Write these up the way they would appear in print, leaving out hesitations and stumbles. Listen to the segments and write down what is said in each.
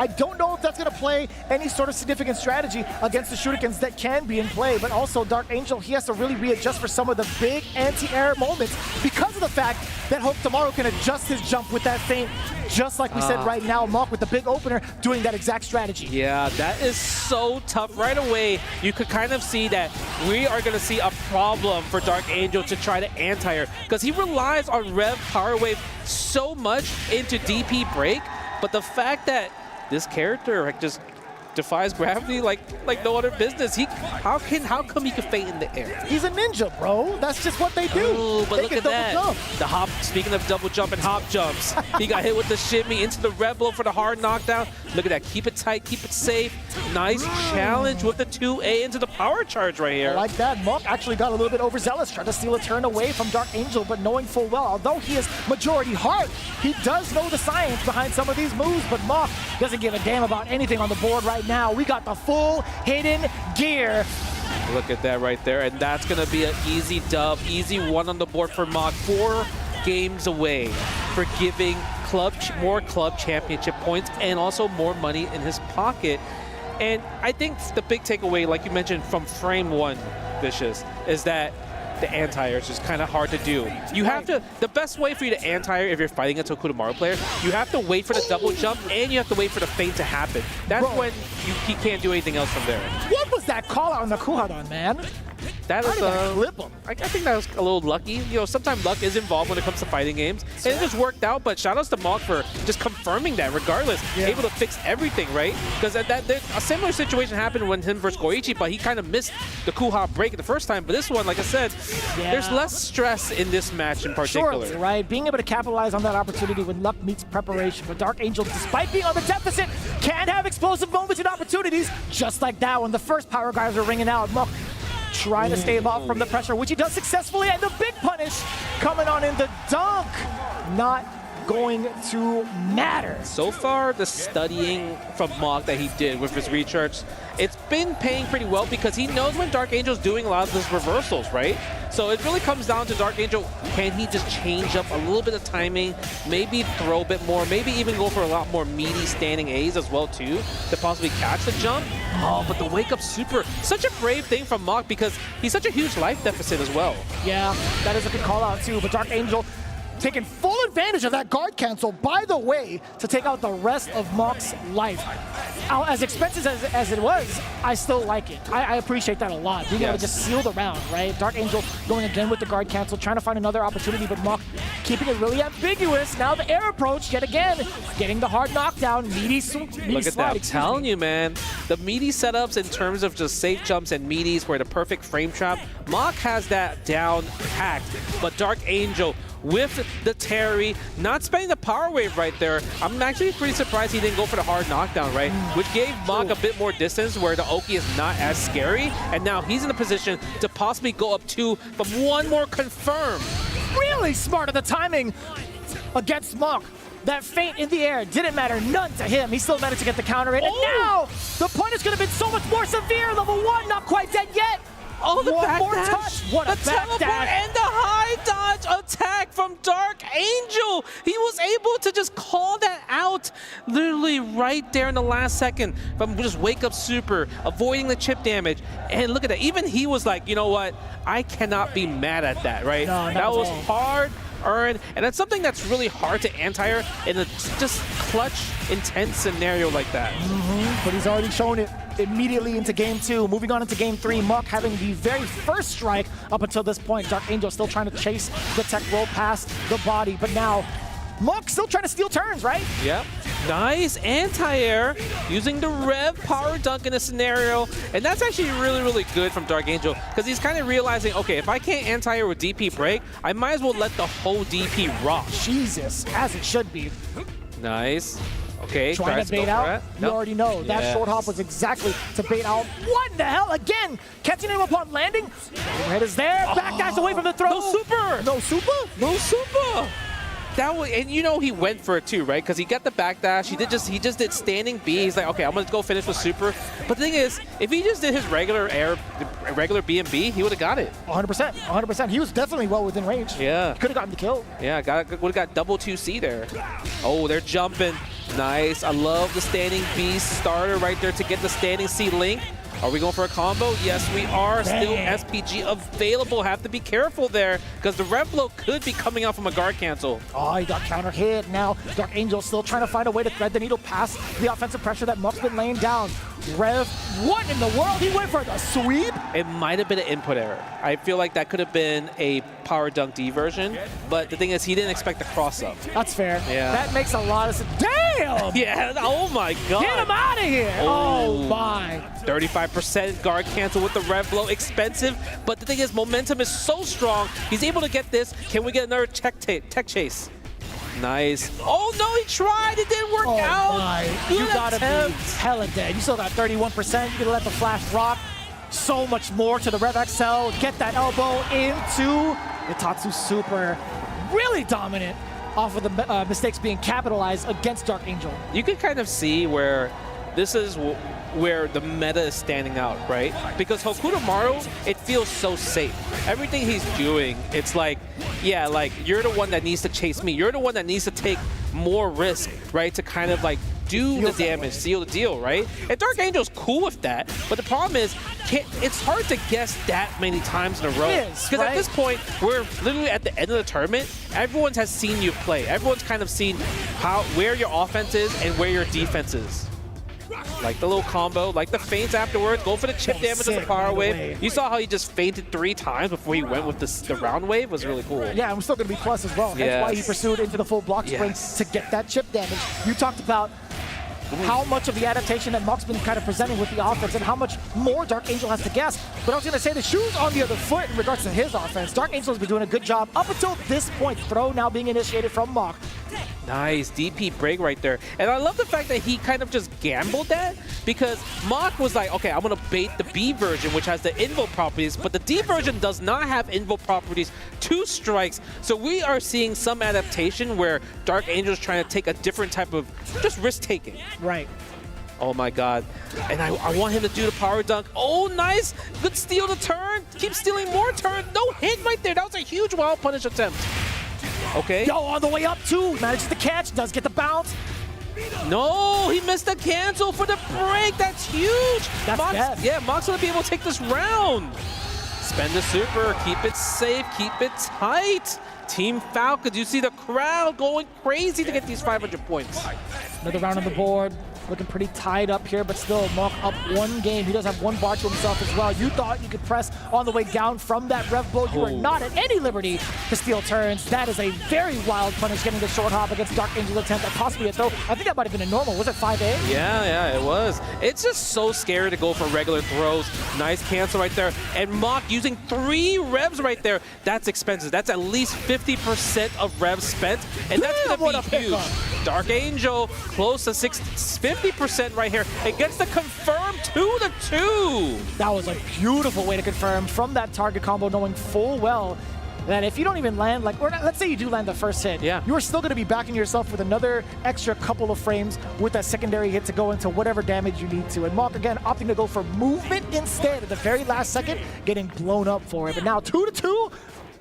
I don't know if that's going to play any sort of significant strategy against the Shurikens that can be in play, but also Dark Angel, he has to really readjust for some of the big anti-air moments because of the fact that Hope tomorrow can adjust his jump with that feint, just like we said right now, MOK with the big opener doing that exact strategy. Yeah, that is so tough. Right away, you could kind of see that we are going to see a problem for Dark Angel to try to anti-air because he relies on Rev Power Wave so much into DP break, but the fact that this character just defies gravity like no other business. How come he can feint in the air? He's a ninja, bro. That's just what they do. Oh, but they look at that. Jump. The hop, speaking of double jump and hop jumps, he got hit with the shimmy into the red blow for the hard knockdown. Look at that. Keep it tight, keep it safe. Nice challenge with the 2A into the power charge right here. I like that. MOK actually got a little bit overzealous, trying to steal a turn away from Dark Angel, but knowing full well, although he is majority hard, he does know the science behind some of these moves, but MOK doesn't give a damn about anything on the board right now. We got the full hidden gear. Look at that right there, and that's going to be an easy dub, easy one on the board for MOK. 4 games away for giving more club championship points and also more money in his pocket. And I think the big takeaway, like you mentioned from frame 1, Vicious, is that the anti-air is just kind of hard to do. You have to, the best way for you to anti-air if you're fighting against a Kudamaru player, you have to wait for the double jump and you have to wait for the feint to happen. That's when he can't do anything else from there. What was that call out on the Kuhadan, man? That is flip him. I think that was a little lucky. You know, sometimes luck is involved when it comes to fighting games. And it just worked out, but shout outs to MOK for just confirming that regardless. Able to fix everything, right? Because a similar situation happened when him versus Goichi, but he kind of missed the Kuha break the first time. But this one, like I said, there's less stress in this match in particular. Surely, right? Being able to capitalize on that opportunity when luck meets preparation. But Dark Angel, despite being on the deficit, can have explosive moments and opportunities, just like that when the first power guys are ringing out. MOK trying to stave off from the pressure, which he does successfully, and the big punish coming on in the dunk. Not going to matter. So far, the studying from MOK that he did with his recharge, it's been paying pretty well because he knows when Dark Angel's doing a lot of those reversals, right? So it really comes down to Dark Angel, can he just change up a little bit of timing, maybe throw a bit more, maybe even go for a lot more meaty standing A's as well too, to possibly catch the jump. Oh, but the wake up super, such a brave thing from MOK because he's such a huge life deficit as well. Yeah, that is a good call out too, but Dark Angel taking full advantage of that guard cancel, by the way, to take out the rest of MOK's life. As expensive as it was, I still like it. I appreciate that a lot. Being able to just seal the round, right? Dark Angel going again with the guard cancel, trying to find another opportunity, but MOK keeping it really ambiguous. Now the air approach, yet again, getting the hard knockdown, meaty Look at that, I'm telling you, man. The meaty setups in terms of just safe jumps and meaties where the perfect frame trap, MOK has that down packed, but Dark Angel with the Terry, not spending the power wave right there. I'm actually pretty surprised he didn't go for the hard knockdown, right? Which gave MOK a bit more distance where the Oki is not as scary. And now he's in a position to possibly go up 2 from one more confirm. Really smart of the timing against MOK. That feint in the air didn't matter none to him. He still managed to get the counter in. And now the punish could have been so much more severe. Level 1, not quite dead yet. Oh, the back more dash. touch. What a the teleport and the high dodge attack from Dark Angel. He was able to just call that out literally right there in the last second from just wake up super, avoiding the chip damage. And look at that. Even he was like, you know what? I cannot be mad at that, right? No, that was hard earned, and that's something that's really hard to anti-air in a just clutch, intense scenario like that. But he's already shown it immediately into game 2. Moving on into game 3, MOK having the very first strike up until this point. Dark Angel still trying to chase the tech roll past the body, but now MOK still trying to steal turns, right? Yep. Nice anti-air using the Rev power dunk in a scenario. And that's actually really, really good from Dark Angel because he's kind of realizing, okay, if I can't anti-air with DP break, I might as well let the whole DP rock. Jesus, as it should be. Nice. Okay, trying to bait out. You already know that short hop was exactly to bait out. What in the hell? Again, catching him upon landing. Overhead is there. Backdash away from the throw. No super. No super? No super. That was, and you know he went for it too, right? Because he got the backdash. He just did standing B. He's like, okay, I'm gonna go finish with super. But the thing is, if he just did his regular B and B, he would have got it. 100%, 100%. He was definitely well within range. Yeah. Could have gotten the kill. Yeah, would have got double 2C there. Oh, they're jumping. Nice. I love the standing B starter right there to get the standing C link. Are we going for a combo? Yes, we are. Still SPG available. Have to be careful there because the Rev Blow could be coming out from a guard cancel. Oh, he got counter hit. Now Dark Angel still trying to find a way to thread the needle past the offensive pressure that MOK's been laying down. Rev, what in the world? He went for the sweep? It might have been an input error. I feel like that could have been a Power Dunk D version, but the thing is he didn't expect the cross up. That's fair. Yeah. That makes a lot of sense. Damn! Yeah, oh my god. Get him out of here! Oh my. 35% guard cancel with the Rev Blow. Expensive, but the thing is momentum is so strong. He's able to get this. Can we get another tech chase? Nice. Oh no, he tried. It didn't work out. My. Good You gotta attempt. be hella dead. You still got 31%. You gotta let the flash rock. So much more to the Rev XL. Get that elbow into Itatsu Super. Really dominant off of the mistakes being capitalized against Dark Angel. You can kind of see where this is where the meta is standing out, right? Because Hokuto Maru, it feels so safe. Everything he's doing, it's like, yeah, like you're the one that needs to chase me. You're the one that needs to take more risk, right? To kind of like do the damage, seal the deal, right? And Dark Angel's cool with that, but the problem is, it's hard to guess that many times in a row. Because at this point, we're literally at the end of the tournament. Everyone has seen you play. Everyone's kind of seen where your offense is and where your defense is. Like the little combo, like the feints afterwards, go for the chip damage of the power wave. You saw how he just fainted 3 times before he went with the round wave. Was really cool. Yeah, and we're still going to be plus as well. That's why he pursued into the full block spring to get that chip damage. You talked about how much of the adaptation that MOK's been kind of presenting with the offense and how much more Dark Angel has to guess. But I was going to say the shoe's on the other foot in regards to his offense. Dark Angel has been doing a good job up until this point. Throw now being initiated from MOK. Nice DP break right there. And I love the fact that he kind of just gambled that because MOK was like, okay, I'm going to bait the B version, which has the invo properties, but the D version does not have invo properties, 2 strikes. So we are seeing some adaptation where Dark Angel is trying to take a different type of just risk-taking. Right. Oh my god. And I want him to do the power dunk. Oh, nice. Good steal the turn. Keep stealing more turn. No hit right there. That was a huge wild punish attempt. Okay. Yo, on the way up too. Manages to catch. Does get the bounce. No, he missed the cancel for the break. That's huge. That's yeah, MOK's going to be able to take this round. Spend the super. Keep it safe. Keep it tight. Team Falcons, you see the crowd going crazy to get these 500 points. Another round on the board. Looking pretty tied up here, but still MOK up 1 game. He does have 1 bar to himself as well. You thought you could press on the way down from that Rev Blow. You were not at any liberty to steal turns. That is a very wild punish, getting the short hop against Dark Angel's attempt at possibly a throw. I think that might have been a normal. Was it 5A? Yeah, it was. It's just so scary to go for regular throws. Nice cancel right there. And MOK using 3 revs right there. That's expensive. That's at least 50% of revs spent, and that's going to be huge. Dark Angel close to 50% right here. It gets the confirm 2-2. That was a beautiful way to confirm from that target combo, knowing full well that if you don't even land, like, let's say you do land the first hit, you are still going to be backing yourself with another extra couple of frames with that secondary hit to go into whatever damage you need to. And MOK, again, opting to go for movement instead at the very last second, getting blown up for it. But now 2-2.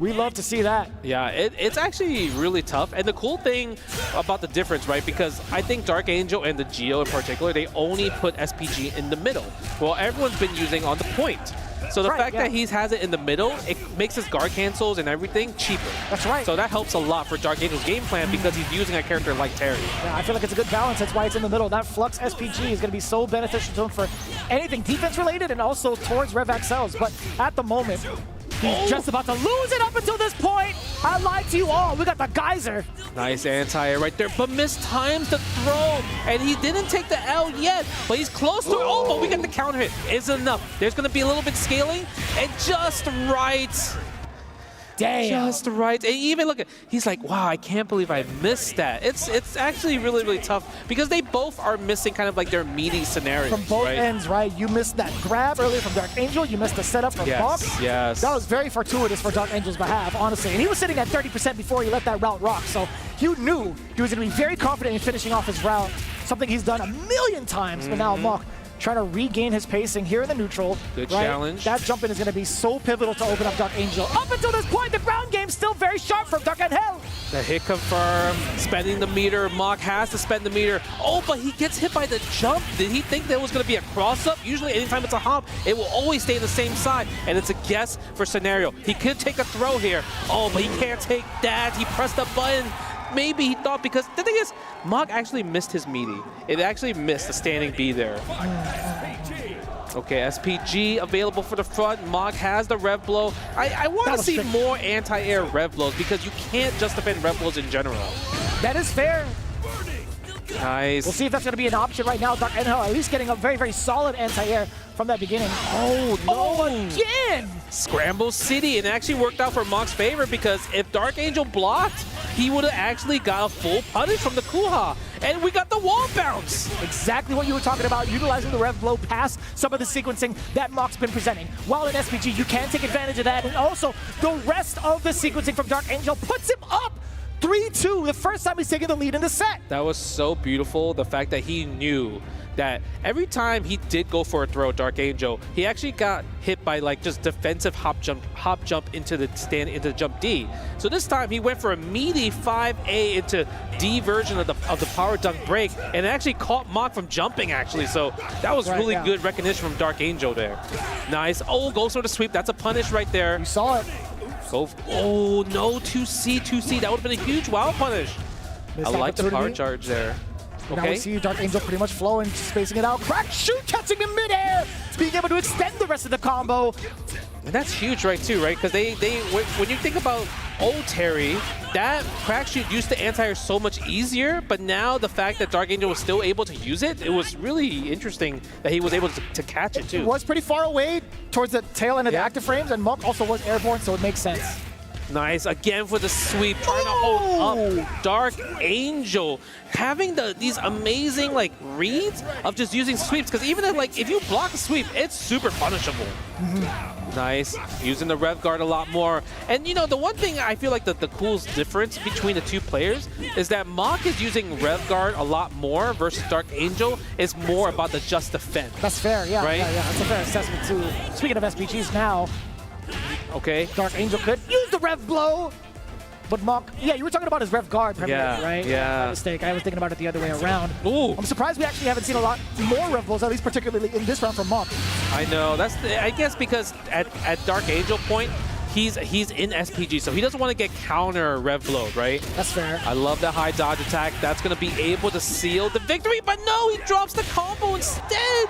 We love to see that. Yeah, it's actually really tough. And the cool thing about the difference, right, because I think Dark Angel and the Geo in particular, they only put SPG in the middle. Well, everyone's been using on the point. So the fact that he has it in the middle, it makes his guard cancels and everything cheaper. That's right. So that helps a lot for Dark Angel's game plan because he's using a character like Terry. Yeah, I feel like it's a good balance. That's why it's in the middle. That Flux SPG is going to be so beneficial to him for anything defense related and also towards Rev XLs. But at the moment, he's just about to lose it up until this point. I lied to you all. We got the geyser. Nice anti-air right there, but mistimes the throw. And he didn't take the L yet, but he's close to it. Oh, but we get the counter hit. It's enough. There's going to be a little bit scaling, and just right. Damn. Just right. And even look at, he's like, wow, I can't believe I missed that. It's actually really, really tough because they both are missing kind of like their meaty scenarios. From both ends, right? You missed that grab earlier from Dark Angel. You missed the setup from MOK. Yes. That was very fortuitous for Dark Angel's behalf, honestly. And he was sitting at 30% before he let that route rock. So you knew he was going to be very confident in finishing off his route, something he's done a million times. But now MOK trying to regain his pacing here in the neutral. Good right? challenge. That jump in is going to be so pivotal to open up Dark Angel. Up until this point, the ground game still very sharp from Dark Angel. The hit confirmed, spending the meter. MOK has to spend the meter. Oh, but he gets hit by the jump. Did he think there was going to be a cross-up? Usually, anytime it's a hop, it will always stay the same side, and it's a guess for scenario. He could take a throw here. Oh, but he can't take that. He pressed the button. Maybe he thought, because the thing is, MOK actually missed his meaty. It actually missed the standing B there. Okay, SPG available for the front. MOK has the rev blow. I want to see more anti-air rev blows, because you can't just defend rev blows in general. That is fair. Nice. We'll see if that's going to be an option right now. Dark Angel at least getting a very, very solid anti-air from that beginning. Oh, no. Oh, again! Scramble City, and it actually worked out for MOK's favor, because if Dark Angel blocked, he would have actually got a full punish from the Kuha. And we got the wall bounce. Exactly what you were talking about, utilizing the rev blow past some of the sequencing that MOK's been presenting. While in SPG, you can take advantage of that, and also the rest of the sequencing from Dark Angel puts him up 3-2, the first time he's taken the lead in the set. That was so beautiful, the fact that he knew that every time he did go for a throw, Dark Angel, he actually got hit by like just defensive hop jump into the jump D. So this time he went for a meaty 5A into D version of the power dunk break, and it actually caught MOK from jumping actually. So that was really good recognition from Dark Angel there. Nice. Oh, goes for the sweep. That's a punish right there. You saw it. Oh no, 2C. That would have been a huge wow punish. I like the power charge there. Okay. Now we see Dark Angel pretty much flowing, spacing it out. Crack shoot, catching him midair, being able to extend the rest of the combo. And that's huge, right, too, right? Because when you think about old Terry, that crack shoot used to anti-air so much easier, but now the fact that Dark Angel was still able to use it, it was really interesting that he was able to catch it, too. It was pretty far away towards the tail end of the active frames, and MOK also was airborne, so it makes sense. Nice, again for the sweep, trying to hold up Dark Angel, having these amazing like reads of just using sweeps, because even if you block a sweep, it's super punishable. Nice, using the rev guard a lot more. And you know, the one thing I feel like the cool difference between the two players is that MOK is using rev guard a lot more versus Dark Angel is more about the just defend. That's fair, yeah, right? Yeah, that's a fair assessment too. Speaking of SPGs now, okay. Dark Angel could use the rev blow, but MOK, yeah, you were talking about his rev guard primarily, right? Yeah. My mistake. I was thinking about it the other way around. Ooh. I'm surprised we actually haven't seen a lot more rev blows, at least particularly in this round from MOK. I know. I guess because at Dark Angel point, he's in SPG, so he doesn't want to get counter rev blowed, right? That's fair. I love that high dodge attack. That's going to be able to seal the victory, but no, he drops the combo instead.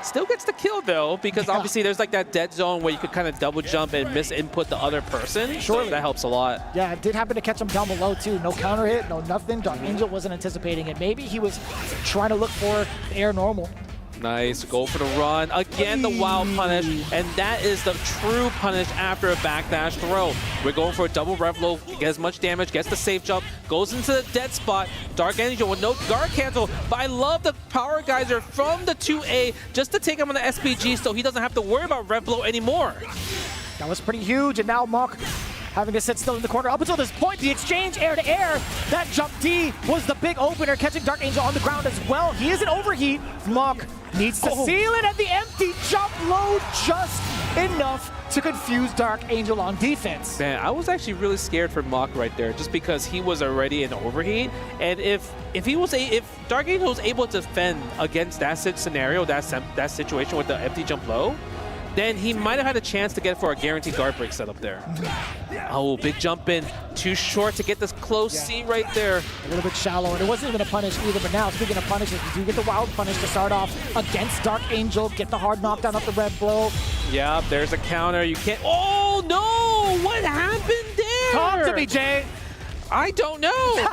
Still gets the kill though, because obviously there's like that dead zone where you could kind of double jump and misinput the other person. Surely. So that helps a lot. Yeah, it did happen to catch him down below too. No counter hit, no nothing. Dark Angel wasn't anticipating it. Maybe he was trying to look for the air normal. Nice, go for the run. Again, the wild punish, and that is the true punish after a backdash throw. We're going for a double rev low, gets as much damage, gets the safe jump, goes into the dead spot. Dark Angel with no guard cancel, but I love the power geyser from the 2A just to take him on the SPG so he doesn't have to worry about rev blow anymore. That was pretty huge, and now MOK having to sit still in the corner. Up until this point, the exchange air to air, that jump D was the big opener, catching Dark Angel on the ground as well. He is an overheat. MOK needs to seal it, and the empty jump load just enough to confuse Dark Angel on defense. Man, I was actually really scared for MOK right there, just because he was already in overheat, and if Dark Angel was able to defend against that scenario, that situation with the empty jump low, then he might have had a chance to get for a guaranteed guard break setup there. Oh, big jump in. Too short to get this close C right there. A little bit shallow, and it wasn't even a punish either, but now, speaking of punishes, you do get the wild punish to start off against Dark Angel, get the hard knockdown up the red blow. Yeah, there's a counter. You can't... Oh, no! What happened there? Talk to me, Jay. I don't know.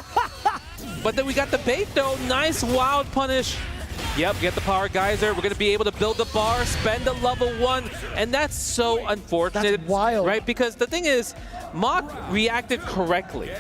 But then we got the bait, though. Nice wild punish. Yep, get the power geyser. We're going to be able to build the bar, spend a level 1, and that's so unfortunate. That's wild. Right? Because the thing is, MOK reacted correctly.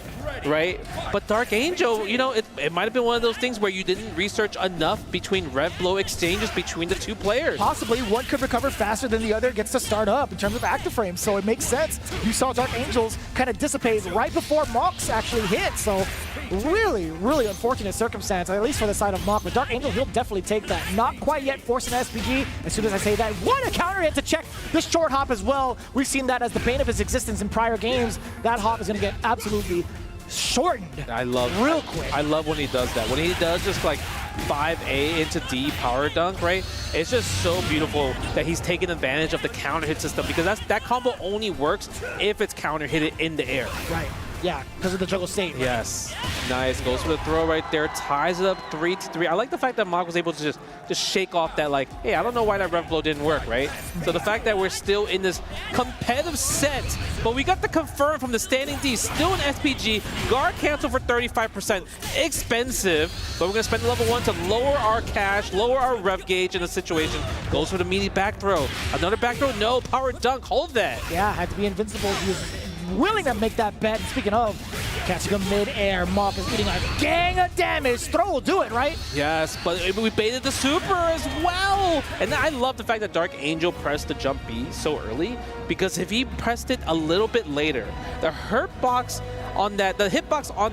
right? But Dark Angel, you know, it might have been one of those things where you didn't research enough between rev blow exchanges between the two players. Possibly one could recover faster than the other, gets to start up in terms of active frames, so it makes sense. You saw Dark Angels kind of dissipate right before MOK's actually hit, so really, really unfortunate circumstance, at least for the side of MOK. But Dark Angel, he'll definitely take that. Not quite yet forcing an SPG. As soon as I say that, what a counter hit to check this short hop as well. We've seen that as the bane of his existence in prior games. That hop is going to get absolutely shortened real quick. I love when he does that. When he does just like 5A into D power dunk, right? It's just so beautiful that he's taking advantage of the counter hit system, because that combo only works if it's counter hit in the air. Right. Yeah, because of the juggle state. Yes. Nice. Goes for the throw right there. Ties it up 3-3. I like the fact that MOK was able to just shake off that, like, hey, I don't know why that rev blow didn't work, right? So the fact that we're still in this competitive set, but we got the confirm from the standing D. Still an SPG. Guard cancel for 35%. Expensive, but we're going to spend level 1 to lower our cash, lower our rev gauge in the situation. Goes for the meaty back throw. Another back throw. No. Power dunk. Hold that. Yeah, had to be invincible. He was willing to make that bet. Speaking of catching him mid-air, MOK is eating a gang of damage. Throw will do it, right? Yes, but we baited the super as well. And I love the fact that Dark Angel pressed the jump B so early, because if he pressed it a little bit later, the hitbox on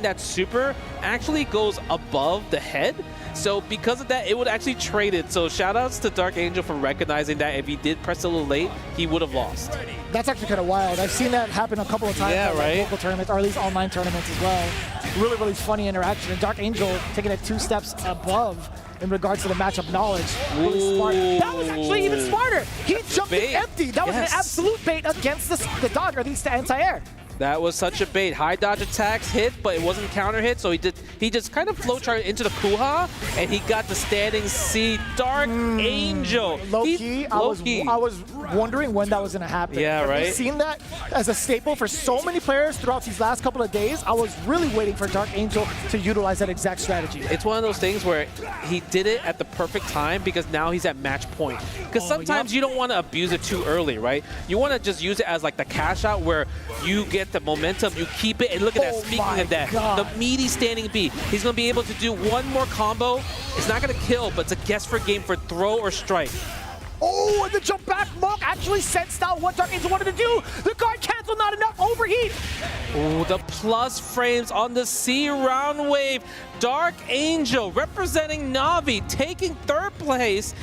that super actually goes above the head. So because of that, it would actually trade it. So shout outs to Dark Angel for recognizing that if he did press a little late, he would have lost. That's actually kind of wild. I've seen that happen a couple of times at local tournaments, or at least online tournaments as well. Really, really funny interaction. And Dark Angel taking it 2 steps above in regards to the matchup knowledge. Really smart. That was actually even smarter. He jumped it empty. That was an absolute bait against the dodge, or at least the anti-air. That was such a bait. High dodge attacks hit, but it wasn't counter hit, so he just kind of flow charted into the Kuha, and he got the standing C. Dark Angel. Low-key, I was wondering when that was going to happen. Yeah, right? We've seen that as a staple for so many players throughout these last couple of days. I was really waiting for Dark Angel to utilize that exact strategy. It's one of those things where he did it at the perfect time, because now he's at match point. Because sometimes you don't want to abuse it too early, right? You want to just use it as like the cash out where you get the momentum, you keep it, and look at that. Speaking of that, the meaty standing B. He's going to be able to do one more combo. It's not going to kill, but it's a guess for game for throw or strike. Oh, and the jump back, MOK actually sensed out what Dark Angel wanted to do. The guard cancel, not enough, overheat. Oh, the plus frames on the C round wave. Dark Angel representing Na'Vi taking 3rd place.